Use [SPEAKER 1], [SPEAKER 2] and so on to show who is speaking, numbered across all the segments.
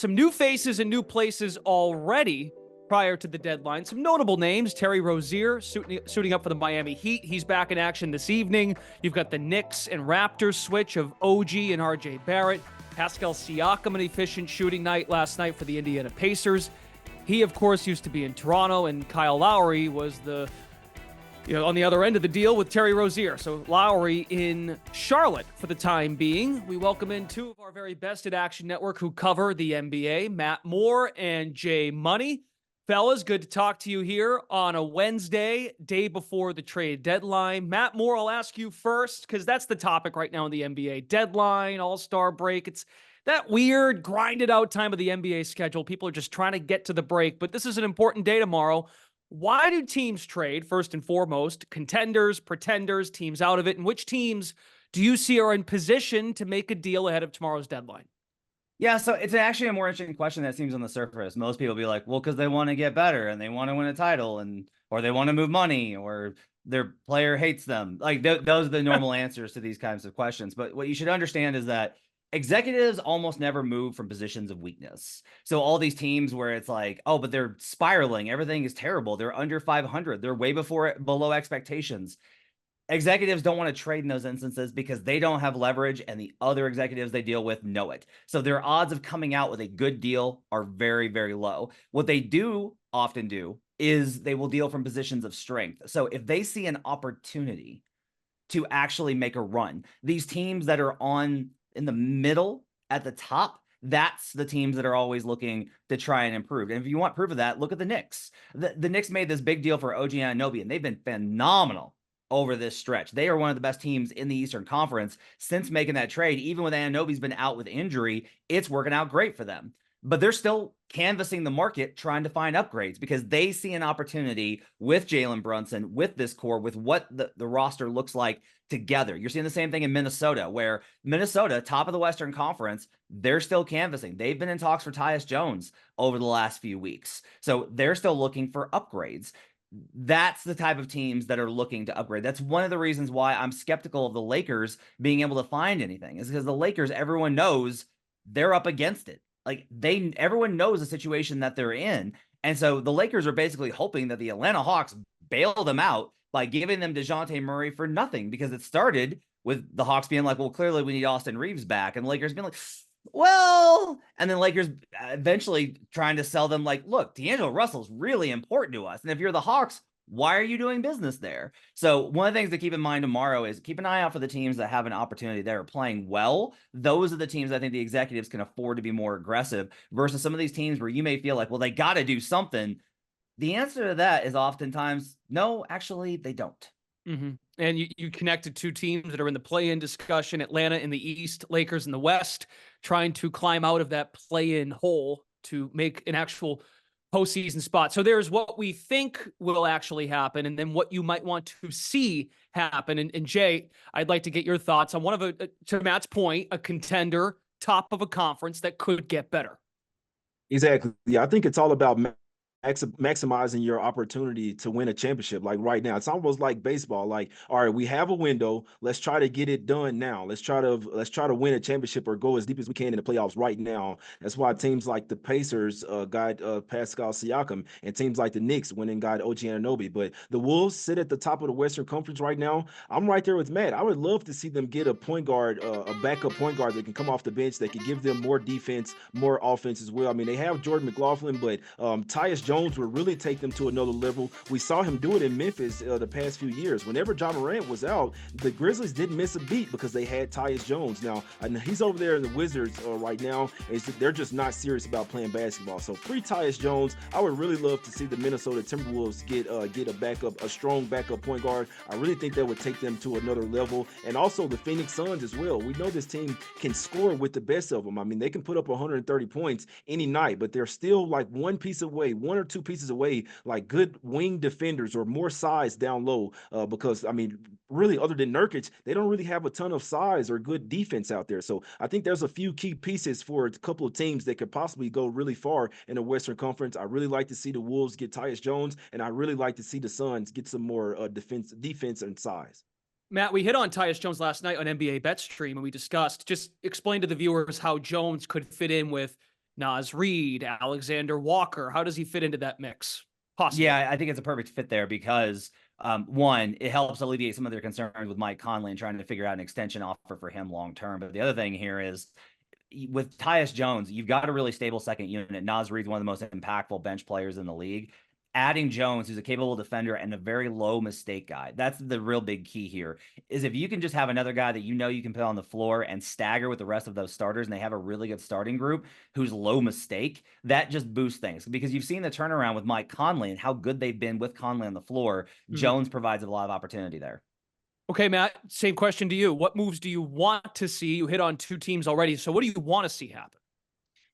[SPEAKER 1] some new faces and new places already prior to the deadline. Some notable names: Terry Rozier suiting up for the Miami Heat. He's back in action this evening. You've got the Knicks and Raptors switch of OG and RJ Barrett. Pascal Siakam, an efficient shooting night last night for the Indiana Pacers. He, of course, used to be in Toronto, and Kyle Lowry was on the other end of the deal with Terry Rozier. So Lowry in Charlotte for the time being. We welcome in two of our very best at Action Network who cover the NBA, Matt Moore and Jay Money. Fellas, good to talk to you here on a Wednesday, day before the trade deadline. Matt Moore, I'll ask you first, because that's the topic right now in the NBA. Deadline, All-Star break. It's that weird, grinded out time of the NBA schedule. People are just trying to get to the break, but this is an important day tomorrow. Why do teams trade, first and foremost? Contenders, pretenders, teams out of it, and which teams do you see are in position to make a deal ahead of tomorrow's deadline?
[SPEAKER 2] Yeah, so it's actually a more interesting question that seems on the surface. Most people be like, well, because they want to get better and they want to win a title, or they want to move money, or their player hates them. Like those are the normal answers to these kinds of questions. But what you should understand is that executives almost never move from positions of weakness. So all these teams where it's like, oh, but they're spiraling, everything is terrible, they're under 500, they're way below expectations. Executives don't want to trade in those instances because they don't have leverage, and the other executives they deal with know it. So their odds of coming out with a good deal are very, very low. What they do often do is they will deal from positions of strength. So if they see an opportunity to actually make a run, these teams that are in the middle at the top, that's the teams that are always looking to try and improve. And if you want proof of that, look at the Knicks. The Knicks made this big deal for OG Anunoby, and they've been phenomenal over this stretch. They are one of the best teams in the Eastern Conference since making that trade. Even with Anunoby's been out with injury, it's working out great for them. But they're still canvassing the market, trying to find upgrades, because they see an opportunity with Jalen Brunson, with this core, with what the roster looks like together. You're seeing the same thing in Minnesota, where Minnesota, top of the Western Conference, they're still canvassing. They've been in talks for Tyus Jones over the last few weeks. So they're still looking for upgrades. That's the type of teams that are looking to upgrade. That's one of the reasons why I'm skeptical of the Lakers being able to find anything, is because the Lakers, everyone knows they're up against it. Like everyone knows the situation that they're in. And so the Lakers are basically hoping that the Atlanta Hawks bail them out by giving them DeJounte Murray for nothing, because it started with the Hawks being like, well, clearly we need Austin Reeves back. And the Lakers being like, well, and then Lakers eventually trying to sell them like, look, D'Angelo Russell's really important to us. And if you're the Hawks, why are you doing business there? So one of the things to keep in mind tomorrow is keep an eye out for the teams that have an opportunity that are playing well. Those are the teams I think the executives can afford to be more aggressive, versus some of these teams where you may feel like, well, they got to do something. The answer to that is oftentimes, no, actually, they don't.
[SPEAKER 1] Mm-hmm. And you connected two teams that are in the play-in discussion: Atlanta in the East, Lakers in the West, trying to climb out of that play-in hole to make an actual postseason spot. So there's what we think will actually happen, and then what you might want to see happen. And Jay, I'd like to get your thoughts on one of to Matt's point, a contender, top of a conference that could get better.
[SPEAKER 3] Exactly. Yeah, I think it's all about maximizing your opportunity to win a championship. Like right now, it's almost like baseball. Like, all right, we have a window. Let's try to get it done now. Let's try to win a championship or go as deep as we can in the playoffs right now. That's why teams like the Pacers got Pascal Siakam, and teams like the Knicks went and got OG Anunoby. But the Wolves sit at the top of the Western Conference right now. I'm right there with Matt. I would love to see them get a point guard, a backup point guard that can come off the bench, that can give them more defense, more offense as well. I mean, they have Jordan McLaughlin, but Tyus Jones will really take them to another level. We saw him do it in Memphis the past few years. Whenever Ja Morant was out, the Grizzlies didn't miss a beat because they had Tyus Jones. Now, he's over there in the Wizards right now. They're just not serious about playing basketball. So free Tyus Jones. I would really love to see the Minnesota Timberwolves get a strong backup point guard. I really think that would take them to another level. And also the Phoenix Suns as well. We know this team can score with the best of them. I mean, they can put up 130 points any night, but they're still like one or two pieces away, like good wing defenders or more size down low, because, I mean, really, other than Nurkic, they don't really have a ton of size or good defense out there. So I think there's a few key pieces for a couple of teams that could possibly go really far in the Western Conference. I really like to see the Wolves get Tyus Jones, and I really like to see the Suns get some more defense and size.
[SPEAKER 1] Matt, we hit on Tyus Jones last night on NBA Bet Stream, and we discussed, just explain to the viewers how Jones could fit in with Nas Reed, Alexander Walker. How does he fit into that mix? Possibly.
[SPEAKER 2] Yeah, I think it's a perfect fit there because one, it helps alleviate some of their concerns with Mike Conley and trying to figure out an extension offer for him long term. But the other thing here is with Tyus Jones, you've got a really stable second unit. Nas Reed's one of the most impactful bench players in the league. Adding Jones, who's a capable defender and a very low mistake guy. That's the real big key here, is if you can just have another guy that you know you can put on the floor and stagger with the rest of those starters, and they have a really good starting group who's low mistake, that just boosts things. Because you've seen the turnaround with Mike Conley and how good they've been with Conley on the floor. Jones provides a lot of opportunity there.
[SPEAKER 1] Okay, Matt, same question to you. What moves do you want to see? You hit on 2 teams already. So what do you want to see happen?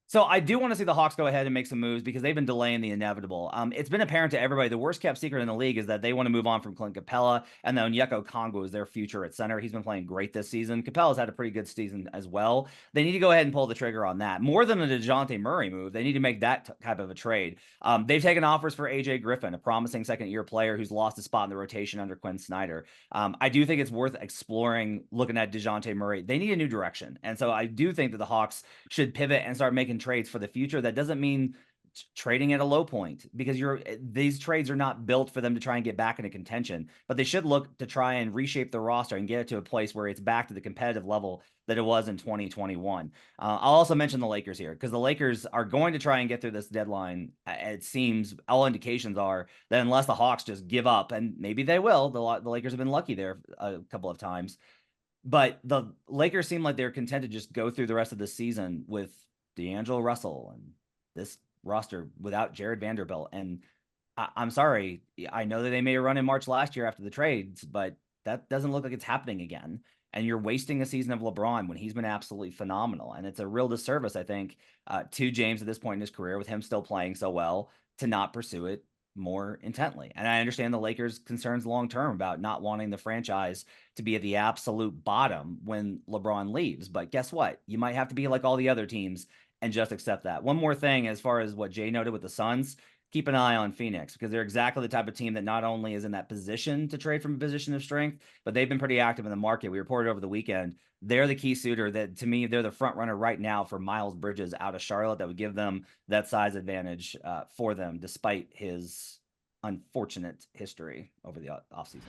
[SPEAKER 2] So I do want to see the Hawks go ahead and make some moves because they've been delaying the inevitable. It's been apparent to everybody, the worst kept secret in the league is that they want to move on from Clint Capella, and then Onyeka Okongwu is their future at center. He's been playing great this season. Capella's had a pretty good season as well. They need to go ahead and pull the trigger on that. More than a DeJounte Murray move, they need to make that type of a trade. They've taken offers for AJ Griffin, a promising second-year player who's lost a spot in the rotation under Quinn Snyder. I do think it's worth exploring looking at DeJounte Murray. They need a new direction, and so I do think that the Hawks should pivot and start making trades for the future. That doesn't mean trading at a low point because these trades are not built for them to try and get back into contention, but they should look to try and reshape the roster and get it to a place where it's back to the competitive level that it was in 2021. I'll also mention the Lakers here because the Lakers are going to try and get through this deadline. It seems all indications are that unless the Hawks just give up, and maybe they will, the Lakers have been lucky there a couple of times, but the Lakers seem like they're content to just go through the rest of the season with D'Angelo Russell and this roster without Jared Vanderbilt. And I'm sorry, I know that they made a run in March last year after the trades, but that doesn't look like it's happening again. And you're wasting a season of LeBron when he's been absolutely phenomenal. And it's a real disservice, I think, to James at this point in his career, with him still playing so well, to not pursue it more intently. And I understand the Lakers' concerns long term about not wanting the franchise to be at the absolute bottom when LeBron leaves. But guess what? You might have to be like all the other teams and just accept that. One more thing, as far as what Jay noted with the Suns, keep an eye on Phoenix because they're exactly the type of team that not only is in that position to trade from a position of strength, but they've been pretty active in the market. We reported over the weekend. They're the key suitor that, to me, they're the front runner right now for Miles Bridges out of Charlotte that would give them that size advantage for them, despite his unfortunate history over the offseason.